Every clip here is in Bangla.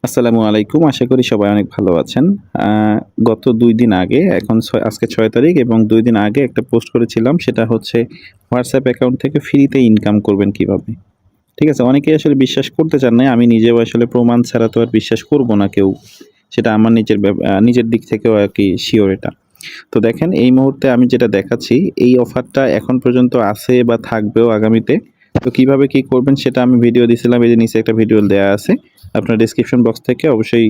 আসসালামু আলাইকুম। আশা করি সবাই অনেক ভালো আছেন। আ গত ২ দিন আগে আজকে ৬ তারিখ এবং ২ দিন আগে একটা পোস্ট করেছিলাম সেটা হচ্ছে WhatsApp অ্যাকাউন্ট থেকে ফ্রিতে ইনকাম করবেন কিভাবে? ঠিক আছে? অনেকেই আসলে বিশ্বাস করতে চান না। আমি নিজেও আসলে প্রমাণ ছাড়া তো আর বিশ্বাস করব না কেউ। সেটা আমার নিজের দিক থেকেও আরকি সিওর এটা। তো দেখেন এই মুহূর্তে আমি যেটা দেখাচ্ছি এই অফারটা এখন পর্যন্ত আছে বা থাকবেও আগামীতে। তো কিভাবে কি করবেন সেটা আমি ভিডিও দিছিলাম। এই যে নিচে একটা ভিডিও দেয়া আছে। আপনার ডেসক্রিপশন বক্স থেকে অবশ্যই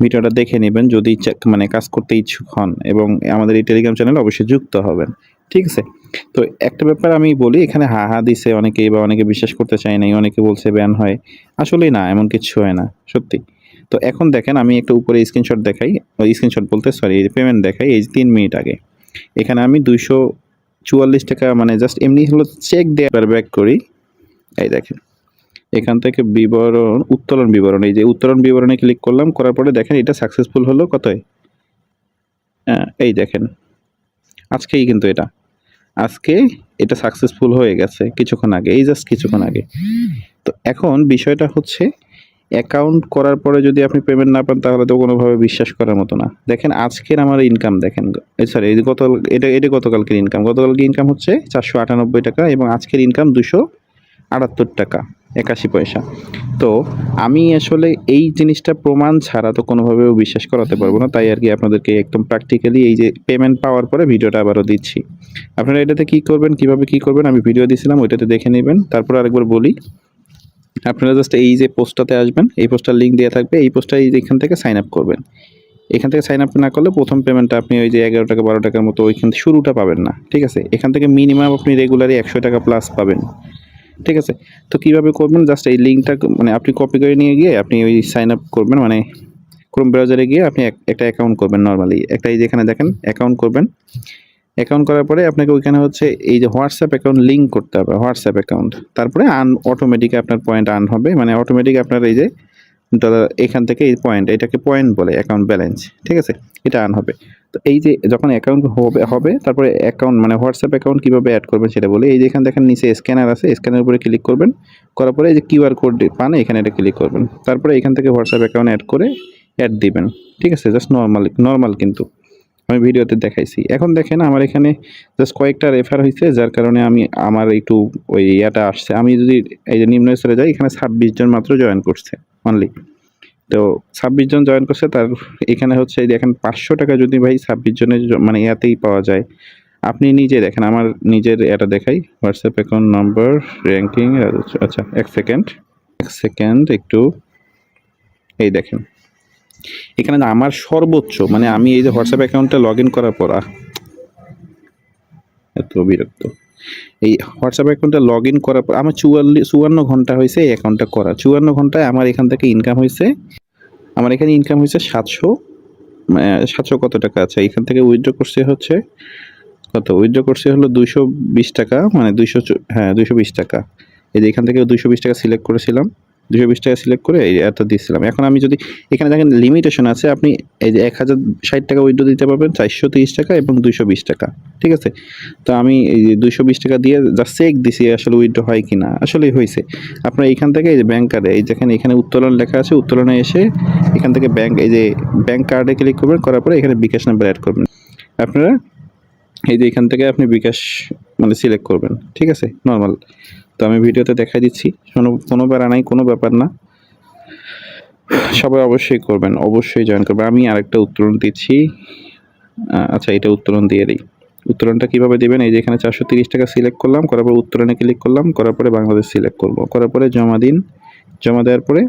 ভিডিওটা দেখে নিবেন যদি মানে কাজ করতে ইচ্ছুক হন এবং আমাদের এই টেলিগ্রাম চ্যানেলে অবশ্যই যুক্ত হবেন। ঠিক আছে? তো একটা ব্যাপার আমি বলি এখানে হা, হা দিছে অনেকেই বা অনেকে বিশ্বাস করতে চায় নাই। অনেকে বলছে ব্যান হয়। আসলেই না এমন কিছু হয় না। সত্যি। তো এখন দেখেন আমি একটা উপরে স্ক্রিনশট দেখাই। ওই স্ক্রিনশট বলতে সরি পেমেন্ট দেখাই এই যে ৩ মিনিট আগে। এখানে আমি ৳২৪৪ মানে জাস্ট এমনি হলো চেক দিয়ে একবার ব্যাক করি। এই দেখেন। এখান থেকে উত্তোলন বিবরণ এই যে উত্তোলন বিবরণে ক্লিক করলাম। করার পরে দেখেন এটা সাকসেসফুল হলো কতয়? এই দেখেন। আজকেই কিন্তু এটা। আজকে এটা সাকসেসফুল হয়ে গেছে কিছুক্ষণ আগে। এই জাস্ট কিছুক্ষণ আগে। তো এখন বিষয়টা হচ্ছে অ্যাকাউন্ট করার পরে যদি আপনি পেমেন্ট না পান তাহলে তো কোনোভাবে বিশ্বাস করার মতো না। দেখেন আজকের আমার ইনকাম দেখেন। সরি এই এটা গতকালকের ইনকাম। গতকালকের ইনকাম হচ্ছে ৳৪৯৮ এবং আজকের ইনকাম ৳২৭৮ ৮১ পয়সা। তো আমি আসলে এই জিনিসটা প্রমাণ ছাড়া তো কোনোভাবেও বিশ্বাস করাতে পারবো না। তাই আরকি আপনাদেরকে একদম প্র্যাকটিক্যালি এই যে পেমেন্ট পাওয়ার পরে ভিডিওটা আবারও দিচ্ছি। আপনারা এটাতে কি করবেন, কিভাবে কি করবেন আমি ভিডিও দিছিলাম ওইটাতে দেখে নিবেন। তারপর আরেকবার বলি, আপনারা জাস্ট এই যে পোস্টটাতে আসবেন, এই পোস্টটার লিঙ্ক দেয়া থাকবে। এই পোস্টটা এই যে এখান থেকে সাইন আপ করবেন। এখান থেকে সাইন আপ না করলে ১ম পেমেন্টটা আপনি ওই যে ৳১১ ৳১২ মতো ওইখান শুরুটা পাবেন না। ঠিক আছে? এখান থেকে মিনিমাম আপনি রেগুলারই ৳১০০ প্লাস পাবেন। ঠিক আছে? তো কিভাবে করবেন জাস্ট এই লিঙ্কটা মানে আপনি কপি করে নিয়ে গিয়ে আপনি ওই সাইন আপ করবেন মানে ক্রোম ব্রাউজারে গিয়ে আপনি একটা অ্যাকাউন্ট করবেন নরমালি। একটা এই যে এখানে দেখেন অ্যাকাউন্ট করবেন। অ্যাকাউন্ট করার পরে আপনাকে ওইখানে হচ্ছে এই যে WhatsApp অ্যাকাউন্ট লিঙ্ক করতে হবে। WhatsApp account. তারপরে অটোমেটিক আপনার পয়েন্ট আর্ন হবে। মানে অটোমেটিক আপনার এই যে এখান থেকে এই পয়েন্ট এটাকে পয়েন্ট বলে অ্যাকাউন্ট ব্যালেন্স। ঠিক আছে? এটা আর্ন হবে। তো এই যে যখন অ্যাকাউন্ট হবে তারপরে অ্যাকাউন্ট মানে WhatsApp অ্যাকাউন্ট কিভাবে এড করবেন সেটা বলি। এই যে এখানে দেখেন নিচে স্ক্যানার আছে। স্ক্যানের উপরে ক্লিক করবেন। করার পরে এই যে কিউআর কোড পান এখানে এটা ক্লিক করবেন। তারপরে এখান থেকে WhatsApp অ্যাকাউন্ট এড করে এড দিবেন। ঠিক আছে? জাস্ট নরমাল কিন্তু। আমি ভিডিওতে দেখাইছি। এখন দেখেন আমার এখানে জাস্ট কয়েকটা রেফার হইছে যার কারণে আমার একটু ওই ইয়াটা আসছে। আমি যদি এই যে নিম্ন স্তরে যাই এখানে ২৬ জন মাত্র জয়েন করছে অনলি। তো ২৬ জন জয়েন করছে তার এখানে হচ্ছে এই দেখেন ৳৫০০ যদি ভাই ২৬ জনের মানে ইয়াতেই পাওয়া যায়। আপনি নিজে দেখেন আমার নিজের এটা দেখাই। WhatsApp অ্যাকাউন্ট নাম্বার র‍্যাংকিং আচ্ছা ১ সেকেন্ড, ১ সেকেন্ড একটু এই দেখেন। এখানে না আমার সর্বোচ্চ মানে আমি এই যে WhatsApp অ্যাকাউন্টটা লগইন করার পর এত বিরক্ত। এই WhatsApp অ্যাকাউন্টটা লগইন করার পর আমার ৫৪ ঘন্টা হইছে এই অ্যাকাউন্টটা করা। ৫৪ ঘন্টায় আমার এখান থেকে ইনকাম হইছে আমার এখানে ইনকাম হইছে ৭০০ কত টাকা আচ্ছা এখান থেকে উইথড্র করছি হচ্ছে কত উইথড্র করছি হলো ৳২২০ মানে ২২০ এই যে এখান থেকে ৳২২০ সিলেক্ট করেছিলাম। ৳২২০ সিলেক্ট করে এই এত দিয়েছিলাম। এখন আমি যদি এখানে দেখেন লিমিটেশন আছে আপনি এই যে ৳১০৬০ উইথড্র দিতে পারবেন ৳৪৩০ এবং ৳২২০ ঠিক আছে? তো আমি এই যে ৳২২০ দিয়ে জাস্ট চেক দিছি আসলে উইথড্র হয় কিনা। আসলেই হইছে। আপনার এইখান থেকে এই যে ব্যাংক কার্ডে এই দেখেন এখানে উত্তোলন লেখা আছে। উত্তোলনে এসে এখান থেকে ব্যাংক কার্ডে ক্লিক করবেন। করার পরে এখানে বিকাশ নাম্বার এড করবেন। আপনারা এই যে এখান থেকে আপনি বিকাশ মানে সিলেক্ট করবেন। ঠিক আছে? নরমাল। তো আমি ভিডিওতে দেখাই দিচ্ছি। কোনো প্যারা নাই, কোনো ব্যাপার না। সবাই অবশ্যই করবেন। অবশ্যই জয়েন করবেন। আমি আরেকটা উত্তোলন দিচ্ছি। আচ্ছা এটা উত্তোলন দিয়ে দেই। উত্তোলনটা কিভাবে দিবেন? এই যে এখানে ৳৪৩০ সিলেক্ট করলাম। করার পরে উত্তোলনে ক্লিক করলাম। করার পরে বাংলাদেশ সিলেক্ট করব। করার পরে জমা দিন। জমা দেওয়ার পরে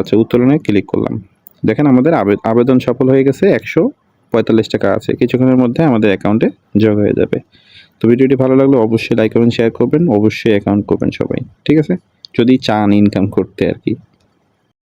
আচ্ছা উত্তোলনে ক্লিক করলাম। দেখেন আমাদের আবেদন সফল হয়ে গেছে। ৳১৪৫ আছে। কিছুক্ষণের মধ্যে আমাদের অ্যাকাউন্টে যোগ হয়ে যাবে। তো ভিডিওটি ভালো লাগলে অবশ্যই লাইক করবেন, শেয়ার করবেন, অবশ্যই অ্যাকাউন্ট করবেন সবাই। ঠিক আছে? যদি চান ইনকাম করতে আরকি।